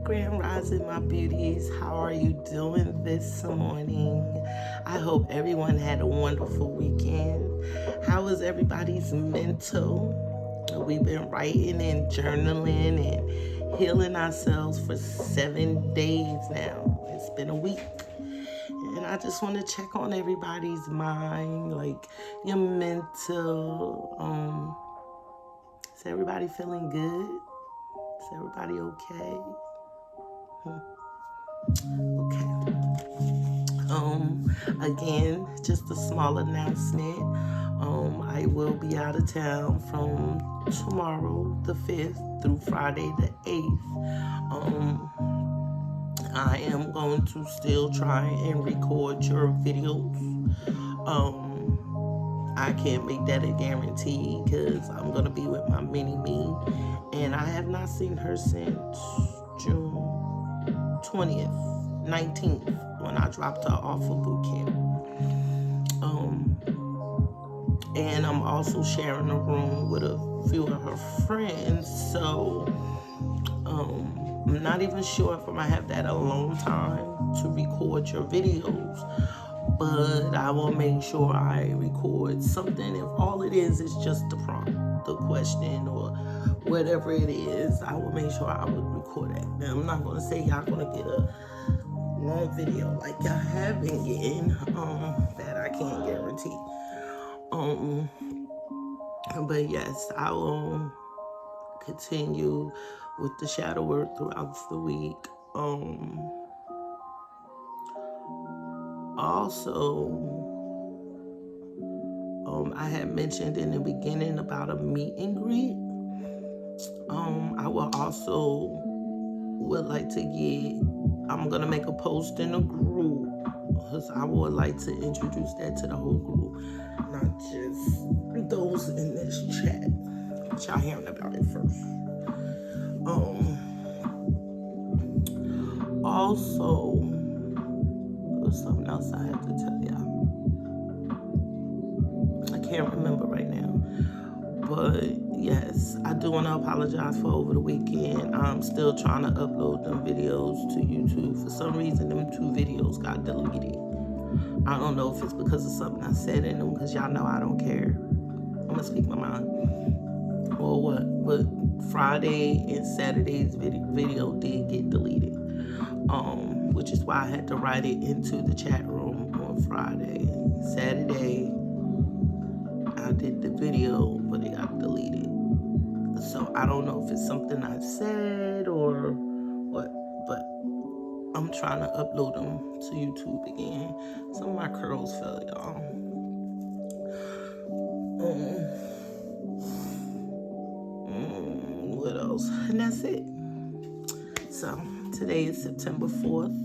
Grand Rising, my beauties. How are you doing this morning? I hope everyone had a wonderful weekend. How is everybody's mental? We've been writing and journaling and healing ourselves for 7 days now. It's been a week. And I just want to check on everybody's mind, like your mental. Is everybody feeling good? Is everybody okay? Okay. Again, just a small announcement. I will be out of town from tomorrow, the 5th, through Friday, the 8th. I am going to still try and record your videos. I can't make that a guarantee because I'm going to be with my mini-me. And I have not seen her since June 20th, 19th, when I dropped her off of boot camp. And I'm also sharing a room with a few of her friends. So I'm not even sure if I'm going to have that alone time to record your videos. But I will make sure I record something. If all it is just the prompt, the question, or whatever it is, I will make sure I would record it. Now, I'm not going to say y'all going to get a long video like y'all have been getting. That I can't guarantee. But yes, I will continue with the shadow work throughout the week. Also, I had mentioned in the beginning about a meet and greet. I will also would like to I'm going to make a post in a group because I would like to introduce that to the whole group, not just those in this chat. But y'all hearing about it first. Also, there's something else I have to tell y'all. I can't remember right now. But yes, I do want to apologize for over the weekend. I'm still trying to upload them videos to YouTube. For some reason, them 2 videos got deleted. I don't know if it's because of something I said in them, because y'all know I don't care. I'm going to speak my mind. Or what? But Friday and Saturday's video did get deleted. Which is why I had to write it into the chat room on Friday. Saturday, I did the video, but it got deleted. So I don't know if it's something I said or what, but I'm trying to upload them to YouTube again. Some of my curls fell, y'all. What else? And that's it. So today is September 4th.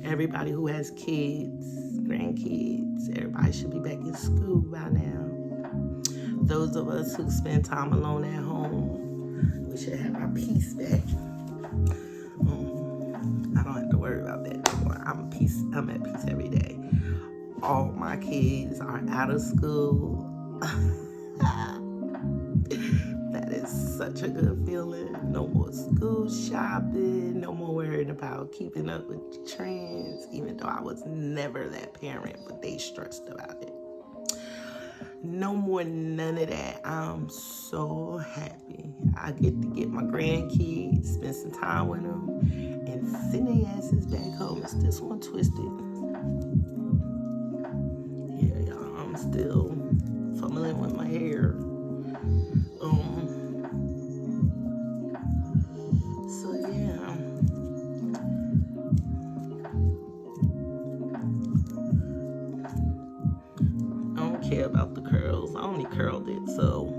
Everybody who has kids, grandkids, everybody should be back in school by now. Those of us who spend time alone at home, we should have our peace back. I don't have to worry about that anymore. I'm at peace every day. All my kids are out of school. That is such a good feeling. No more school shopping. No more worrying about keeping up with trends, even though I was never that parent, but they stressed about it. No more none of that. I'm so happy. I get to get my grandkids, spend some time with them, and send their asses back home. Is this one twisted? Yeah, y'all, I'm still fumbling with my hair. So yeah. I don't care about the curls. I only curled it so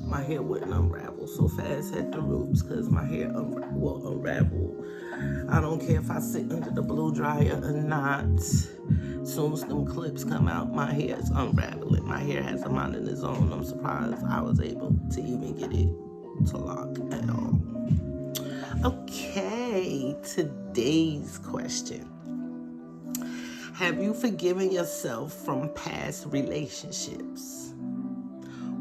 my hair wouldn't unravel so fast at the roots, because my hair will unravel. I don't care if I sit under the blow dryer or not. As soon as them clips come out, my hair is unraveling. My hair has a mind of its own. I'm surprised I was able to even get it to lock at all. Okay, today's question. Have you forgiven yourself from past relationships?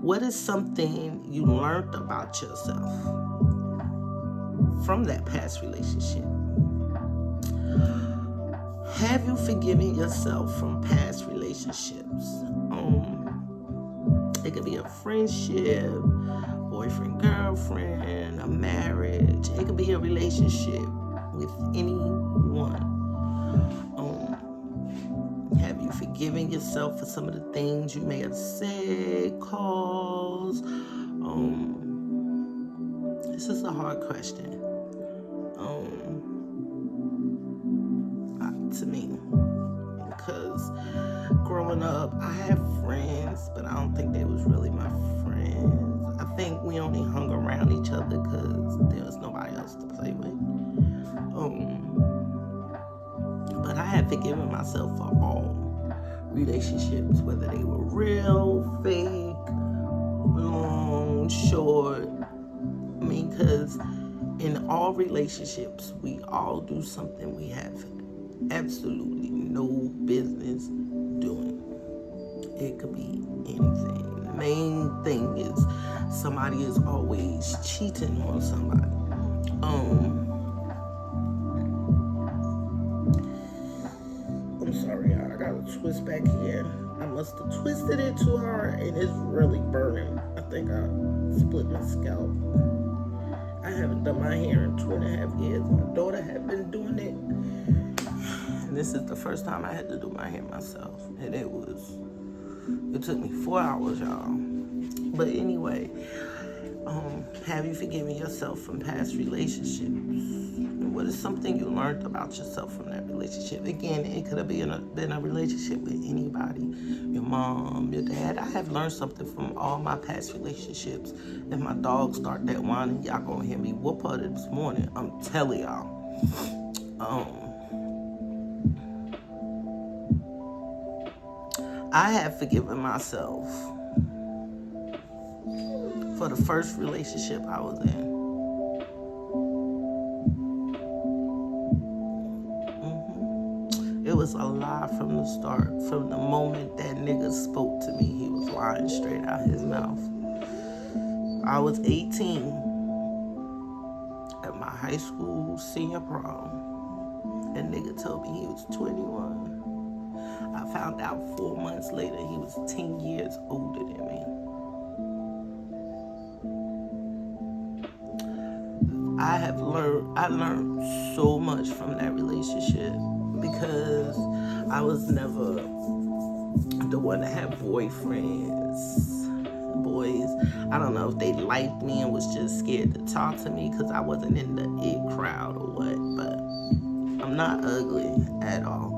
What is something you learned about yourself? from that past relationship. Have you forgiven yourself from past relationships? It could be a friendship, boyfriend, girlfriend, a marriage. It could be a relationship with anyone. Have you forgiven yourself for some of the things you may have said, caused? This is a hard question. To me, because growing up, I had friends, but I don't think they was really my friends. I think we only hung around each other because there was nobody else to play with. But I had forgiven myself for all relationships, whether they were real, fake, long, short. I mean, because in all relationships, we all do something we have absolutely no business doing. It could be anything. The main thing is somebody is always cheating on somebody. I'm sorry, I got a twist back here. I must have twisted it too hard and it's really burning. I think I split my scalp. I haven't done my hair in 2.5 years. My daughter had been doing it. And this is the first time I had to do my hair myself. And it took me 4 hours, y'all. But anyway, have you forgiven yourself from past relationships? And what is something you learned about yourself from that relationship? Again, it could have been a relationship with anybody. Your mom, your dad. I have learned something from all my past relationships. If my dog start that whining, y'all gonna hear me whoop her this morning. I'm telling y'all. I have forgiven myself for the first relationship I was in. It was a lie from the start. From the moment that nigga spoke to me, he was lying straight out his mouth. I was 18 at my high school senior prom, and nigga told me he was 21. I found out 4 months later he was 10 years older than me. I learned so much from that relationship because I was never the one that had boys. I don't know if they liked me and was just scared to talk to me because I wasn't in the it crowd or what, but I'm not ugly at all.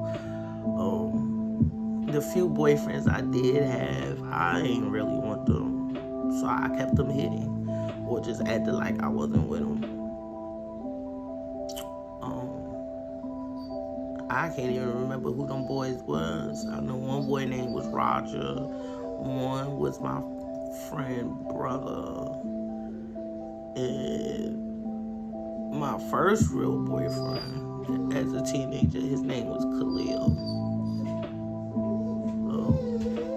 The few boyfriends I did have, I ain't really want them, so I kept them hidden or just acted like I wasn't with them. I can't even remember who them boys was. I know one boy name was Roger, one was my friend brother, and my first real boyfriend as a teenager, his name was Khalil.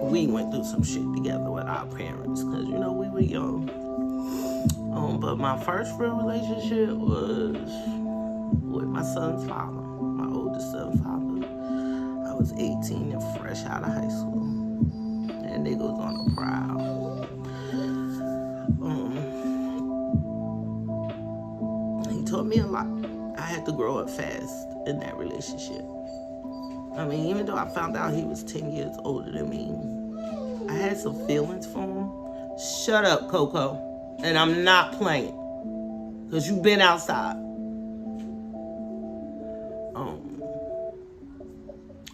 We went through some shit together with our parents because, we were young. But my first real relationship was with my son's father, my oldest son's father. I was 18 and fresh out of high school. That nigga was on the prowl. He taught me a lot. I had to grow up fast in that relationship. I mean, even though I found out he was 10 years older than me, I had some feelings for him. Shut up, Coco. And I'm not playing. Because you've been outside.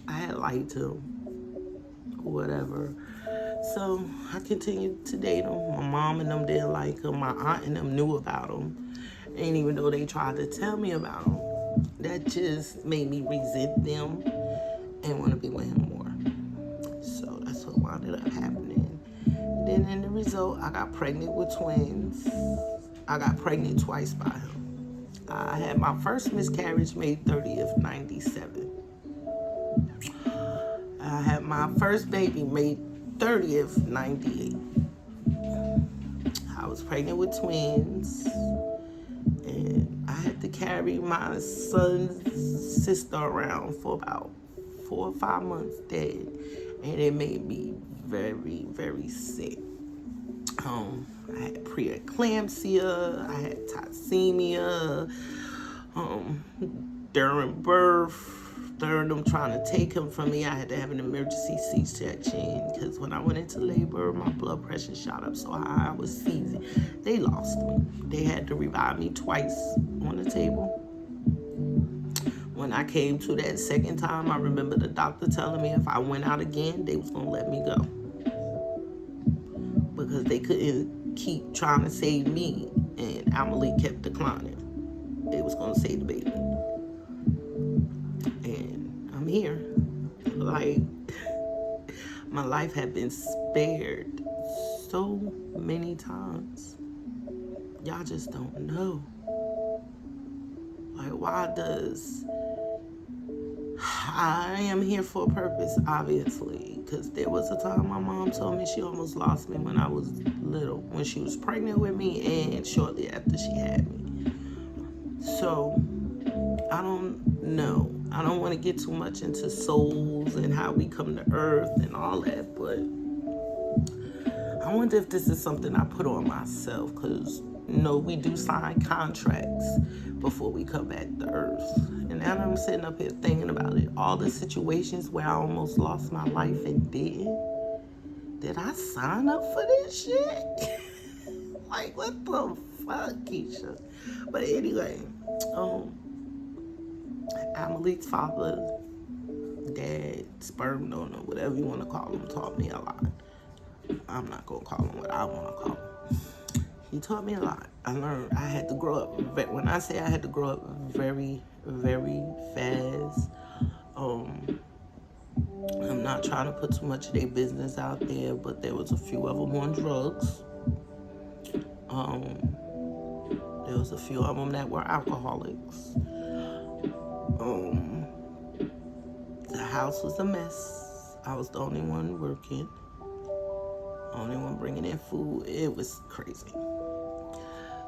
I had lied to him. Whatever. So I continued to date him. My mom and them didn't like him. My aunt and them knew about him. And even though they tried to tell me about him, that just made me resent them and want to be with him more. So that's what wound up happening. Then in the result, I got pregnant with twins. I got pregnant twice by him. I had my first miscarriage May 30th, 97. I had my first baby May 30th, 98. I was pregnant with twins. And I carried my son's sister around for about 4 or 5 months dead, and it made me very, very sick. I had preeclampsia, I had toxemia, during birth. During them trying to take him from me, I had to have an emergency C-section because when I went into labor, my blood pressure shot up so high I was seizing. They lost me. They had to revive me twice on the table. When I came to that second time, I remember the doctor telling me if I went out again, they was going to let me go. Because they couldn't keep trying to save me, and Amelie kept declining. They was going to save the baby. And I'm here. Like, my life had been spared so many times. Y'all just don't know. Like, why does... I am here for a purpose, obviously, because there was a time my mom told me she almost lost me when I was little, when she was pregnant with me and shortly after she had me. So, I don't know. I don't want to get too much into souls and how we come to earth and all that, but I wonder if this is something I put on myself, because, we do sign contracts before we come back to earth. And now I'm sitting up here thinking about it. All the situations where I almost lost my life and didn't. Did I sign up for this shit? Like, what the fuck, Keisha? But anyway, Amelie's father, dad, sperm donor, whatever you want to call him, taught me a lot. I'm not going to call him what I want to call him. He taught me a lot. I learned I had to grow up. When I say I had to grow up very, very fast, I'm not trying to put too much of their business out there, but there was a few of them on drugs. There was a few of them that were alcoholics. The house was a mess. I was the only one working. Only one bringing in food. It was crazy.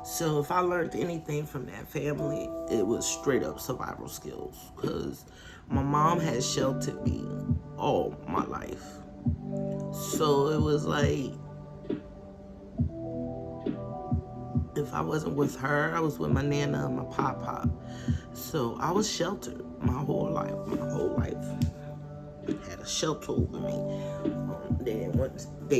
So if I learned anything from that family, it was straight up survival skills, because my mom had sheltered me all my life. So it was like, if I wasn't with her, I was with my nana and my pop. So I was sheltered my whole life. Had a shelter over me. They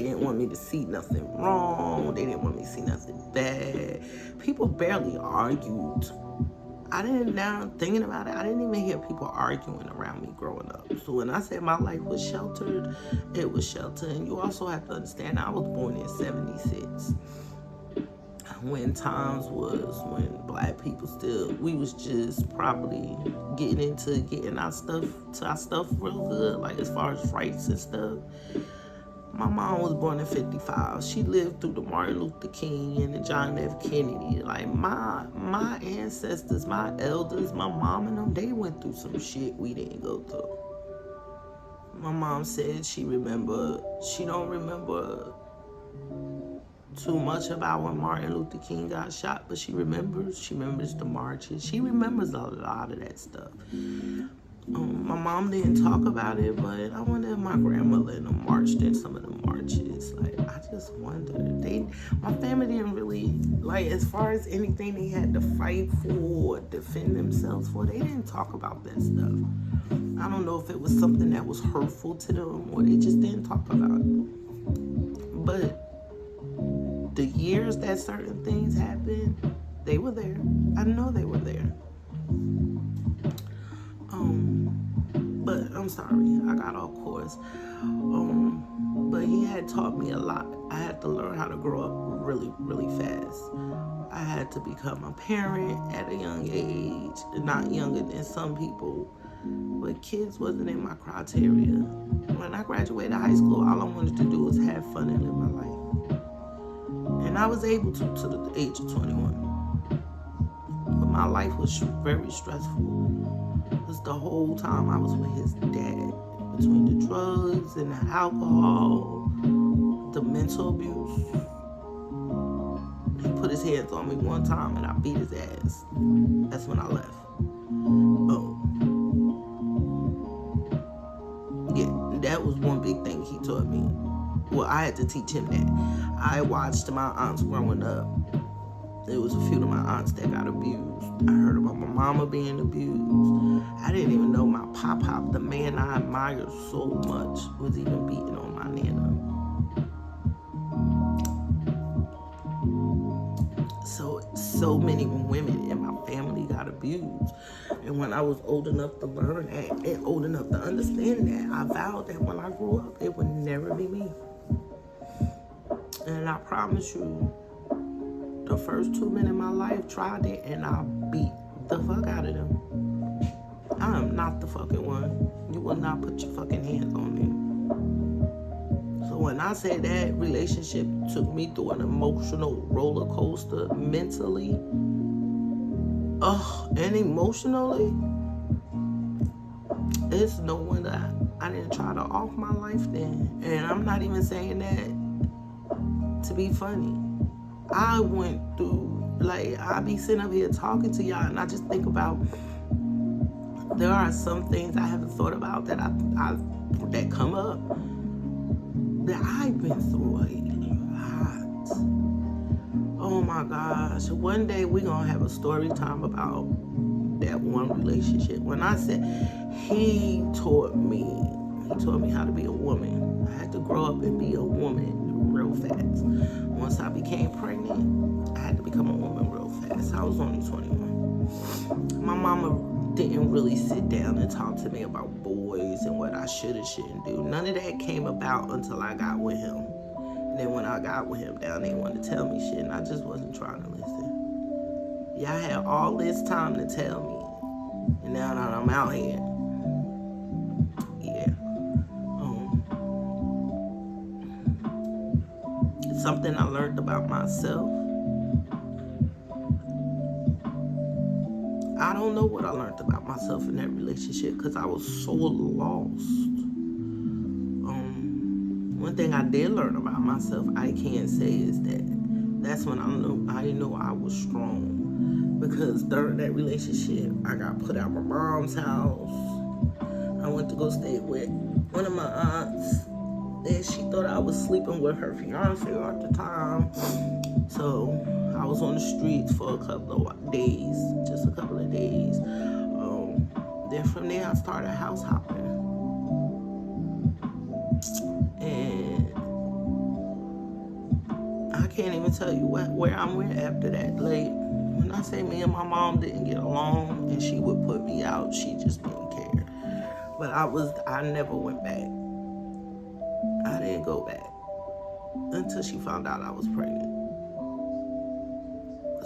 didn't want me to see nothing wrong. They didn't want me to see nothing bad. People barely argued. Now thinking about it, I didn't even hear people arguing around me growing up. So when I said my life was sheltered, it was sheltered. And you also have to understand, I was born in 76. When times was when black people we was just probably getting our stuff real good, like as far as rights and stuff. My mom was born in 55. She lived through the Martin Luther King and the John F. Kennedy. Like my ancestors, my elders, my mom and them, they went through some shit we didn't go through. My mom said she don't remember too much about when Martin Luther King got shot, but she remembers the marches. She remembers a lot of that stuff. My mom didn't talk about it, but I wonder if my grandmother and them marched in some of the marches. Like, I just wonder. My family didn't really, like, as far as anything they had to fight for or defend themselves for, they didn't talk about that stuff. I don't know if it was something that was hurtful to them or they just didn't talk about it. But the years that certain things happened, they were there. I know they were there. But I'm sorry, I got off course. But he had taught me a lot. I had to learn how to grow up really, really fast. I had to become a parent at a young age, not younger than some people, but kids wasn't in my criteria. When I graduated high school, all I wanted to do was have fun and live my life. And I was able to the age of 21. But my life was very stressful. Because the whole time I was with his dad. Between the drugs and the alcohol, the mental abuse. He put his hands on me one time and I beat his ass. That's when I left. Oh. Yeah, that was one big thing he taught me. Well, I had to teach him that. I watched my aunts growing up. There was a few of my aunts that got abused. I heard about my mama being abused. I didn't even know my pop, the man I admired so much, was even beating on my nana. So many women in my family got abused. And when I was old enough to learn that and old enough to understand that, I vowed that when I grew up, it would never be me. And I promise you, the first 2 men in my life tried it and I beat the fuck out of them. I am not the fucking one. You will not put your fucking hands on me. So when I say that relationship took me through an emotional roller coaster mentally, and emotionally, it's no wonder I didn't try to off my life then. And I'm not even saying that to be funny. I went through, like, I be sitting up here talking to y'all and I just think about, there are some things I haven't thought about that that come up that I've been through a lot. Oh my gosh. One day we're going to have a story time about that one relationship. When I said he taught me how to be a woman. I had to grow up and be a woman real fast. Once I became pregnant, I had to become a woman real fast. I was only 21. My mama didn't really sit down and talk to me about boys and what I should and shouldn't do. None of that came about until I got with him. And then when I got with him, down they wanted to tell me shit, and I just wasn't trying to listen. Y'all had all this time to tell me, and now that I'm out here, yeah. It's something I learned about myself. I don't know what I learned about myself in that relationship because I was so lost. One thing I did learn about myself, I can say, is that that's when I knew I was strong. Because during that relationship, I got put out my mom's house. I went to go stay with one of my aunts. And she thought I was sleeping with her fiance at the time. So I was on the streets for a couple of days, just a couple of days. Then from there, I started house hopping. And I can't even tell you where I went after that. Like, when I say me and my mom didn't get along and she would put me out, she just didn't care. But I never went back. I didn't go back until she found out I was pregnant.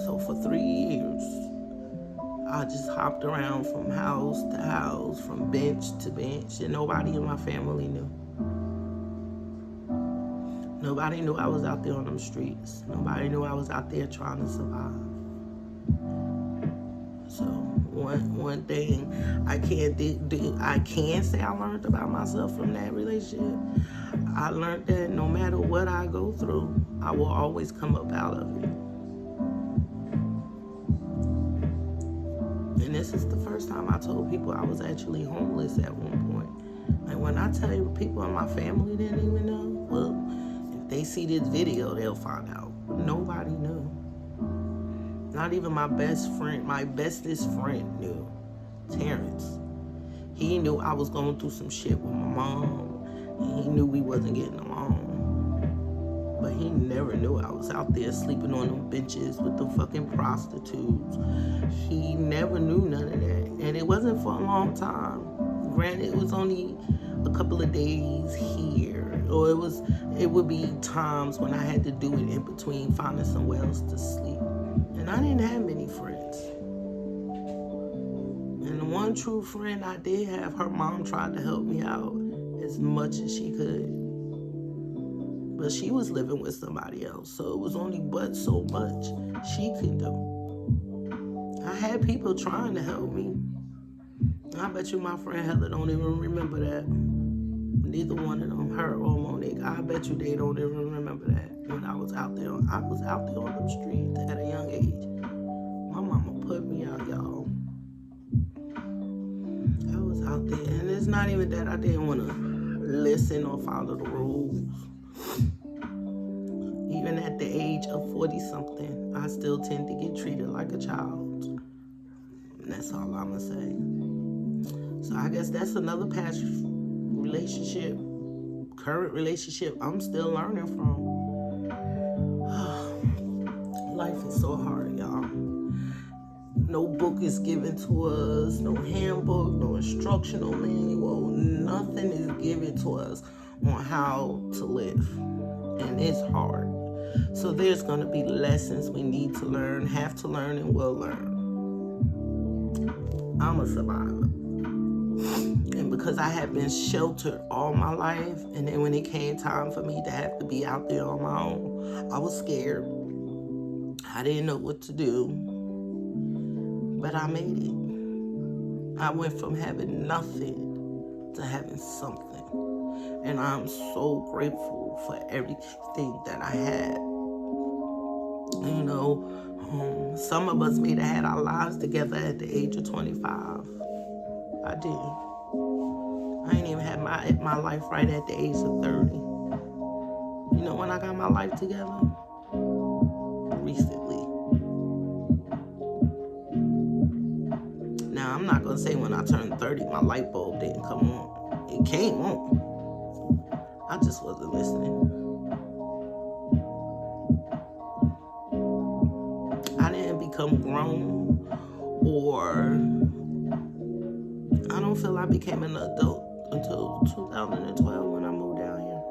So for 3 years, I just hopped around from house to house, from bench to bench, and nobody in my family knew. Nobody knew I was out there on them streets. Nobody knew I was out there trying to survive. So one thing I can say I learned about myself from that relationship. I learned that no matter what I go through, I will always come up out of it. And this is the first time I told people I was actually homeless at one point. Like, when I tell you people in my family didn't even know, well, if they see this video, they'll find out. Nobody knew. Not even my best friend, my bestest friend knew. Terrence. He knew I was going through some shit with my mom, and he knew we wasn't getting along. But he never knew I was out there sleeping on them benches with the fucking prostitutes. He never knew none of that. And it wasn't for a long time. Granted, it was only a couple of days here. Or it would be times when I had to do it in between finding somewhere else to sleep. And I didn't have many friends. And the one true friend I did have, her mom tried to help me out as much as she could. But she was living with somebody else, so it was only but so much she could do. I had people trying to help me. I bet you my friend Heather don't even remember that. Neither one of them, her or Monique. I bet you they don't even remember that when I was out there. I was out there on the street at a young age. My mama put me out, y'all. I was out there, and it's not even that I didn't want to listen or follow the rules. Even at the age of 40-something, I still tend to get treated like a child. And that's all I'm going to say. So I guess that's another past relationship, current relationship I'm still learning from. Life is so hard, y'all. No book is given to us, no handbook, no instructional manual, nothing is given to us on how to live. And it's hard. So there's going to be lessons we need to learn, have to learn, and will learn. I'm a survivor. And because I had been sheltered all my life, and then when it came time for me to have to be out there on my own, I was scared. I didn't know what to do. But I made it. I went from having nothing to having something. And I'm so grateful for everything that I had. You know, some of us may have had our lives together at the age of 25. I did. I ain't even had my life right at the age of 30. You know when I got my life together? Recently. Now, I'm not going to say when I turned 30, my light bulb didn't come on. It came on. I just wasn't listening. I didn't become grown, or I don't feel I became an adult until 2012 when I moved down here.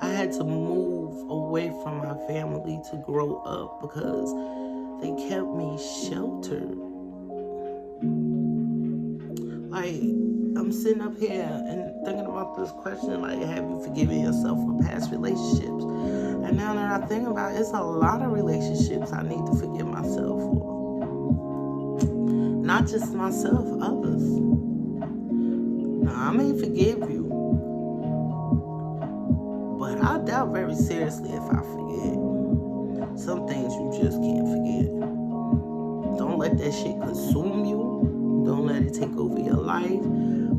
I had to move away from my family to grow up because they kept me sheltered. Like, I'm sitting up here and thinking about this question, like, have you forgiven yourself for past relationships? And now that I think about it, it's a lot of relationships I need to forgive myself for. Not just myself, others. Now, I may forgive you, but I doubt very seriously if I forget. Some things you just can't forget. Don't let that shit consume you. Don't let it take over your life.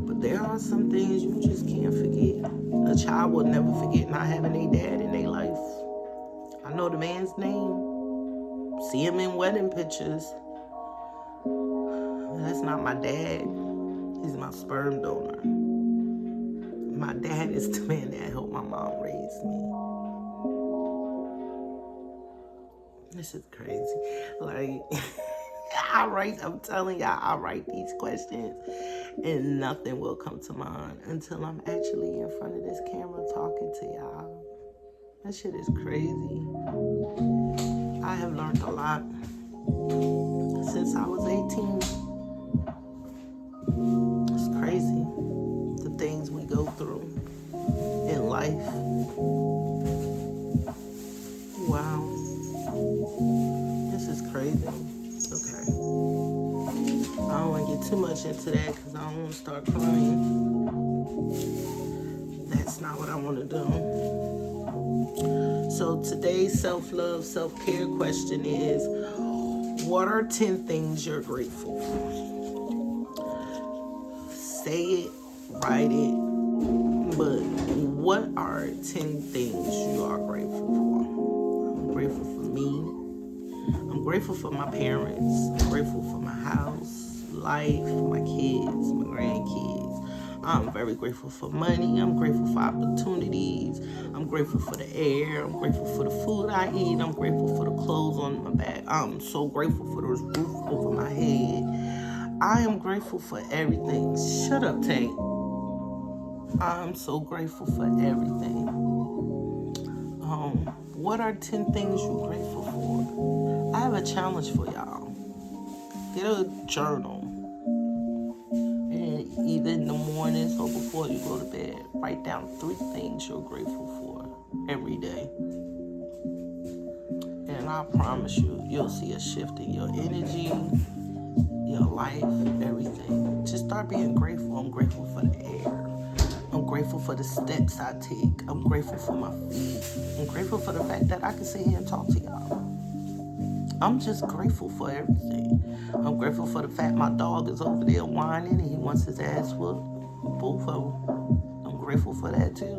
But there are some things you just can't forget. A child will never forget not having a dad in their life. I know the man's name. See him in wedding pictures. That's not my dad. He's my sperm donor. My dad is the man that helped my mom raise me. This is crazy. Like... I'm telling y'all, I write these questions and nothing will come to mind until I'm actually in front of this camera talking to y'all. That shit is crazy. I have learned a lot since I was 18. It's crazy, the things we go through in life. Wow. This is crazy. Okay. I don't want to get too much into that because I don't want to start crying. That's not what I want to do. So today's self-love, self-care question is, what are 10 things you're grateful for? Say it, write it, but what are 10 things you are grateful for? I'm grateful for me. I'm grateful for my parents. I'm grateful for my house, life, my kids, my grandkids. I'm very grateful for money. I'm grateful for opportunities. I'm grateful for the air. I'm grateful for the food I eat. I'm grateful for the clothes on my back. I'm so grateful for the roof over my head. I am grateful for everything. Shut up, Tank. I'm so grateful for everything. What are 10 things you're grateful for? I have a challenge for y'all. Get a journal. And either in the mornings or before you go to bed, write down 3 things you're grateful for every day. And I promise you, you'll see a shift in your energy, your life, everything. Just start being grateful. I'm grateful for the air. I'm grateful for the steps I take. I'm grateful for my feet. I'm grateful for the fact that I can sit here and talk to y'all. I'm just grateful for everything. I'm grateful for the fact my dog is over there whining and he wants his ass whooped. Both of them. I'm grateful for that too.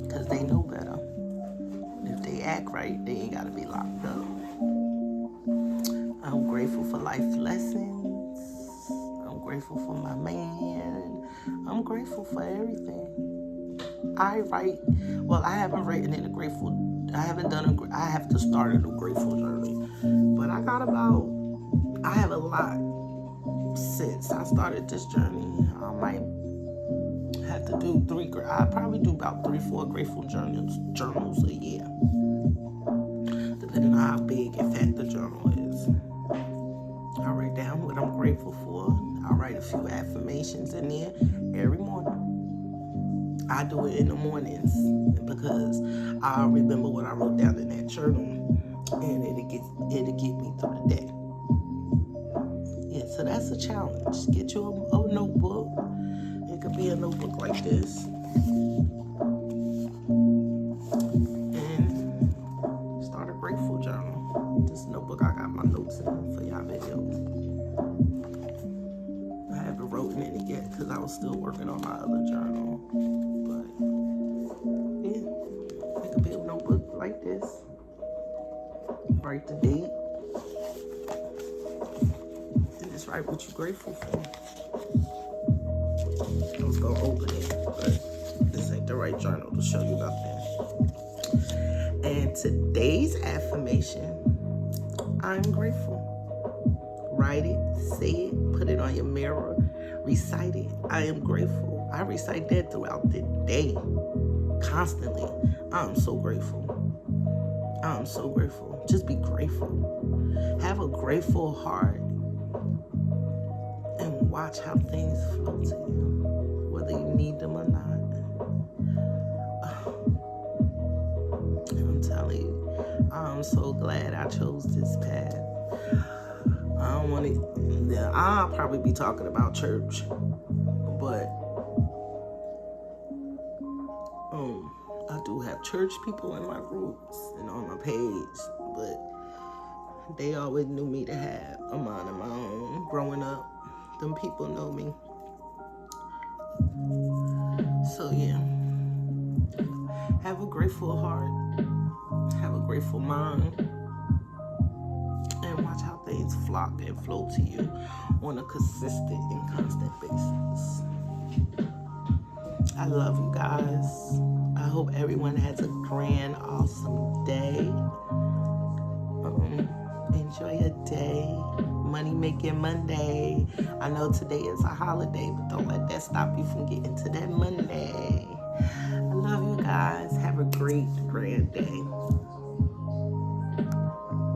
Because they know better. If they act right, they ain't got to be locked up. I'm grateful for life lessons. I'm grateful for my man. I'm grateful for everything. I haven't written in a grateful. I have to start a grateful journey. But I have a lot since I started this journey. I might have to do I probably do about 3-4 grateful journals a year. Depending on how big and fat the journal is. I write down what I'm grateful for. I write a few affirmations in there every morning. I do it in the mornings because I remember what I wrote down in that journal, and it'll get me through the day. Yeah, so that's a challenge. Get you a notebook. It could be a notebook like this, and start a grateful journal. This notebook I got my notes in for y'all videos. I haven't written in it yet because I was still working on my other journal. But yeah, it could be a notebook like this. Write the date. And just write what you're grateful for. I was gonna open it, but this ain't the right journal to show you about that. And today's affirmation, I'm grateful. Write it, say it, put it on your mirror, recite it. I am grateful. I recite that throughout the day, constantly. I'm so grateful. I'm so grateful. Just be grateful. Have a grateful heart and watch how things flow to you, whether you need them or not. I'm telling you, I'm so glad I chose this path. I don't want to. I'll probably be talking about church, but I do have church people in my groups and on my page, but they always knew me to have a mind of my own. Growing up, them people know me. So yeah, have a grateful heart, have a grateful mind, and watch how things flock and flow to you on a consistent and constant basis. I love you guys. I hope everyone has a grand, awesome day. Enjoy your day. Money Making Monday. I know today is a holiday, but don't let that stop you from getting to that Monday. I love you guys. Have a great, grand day.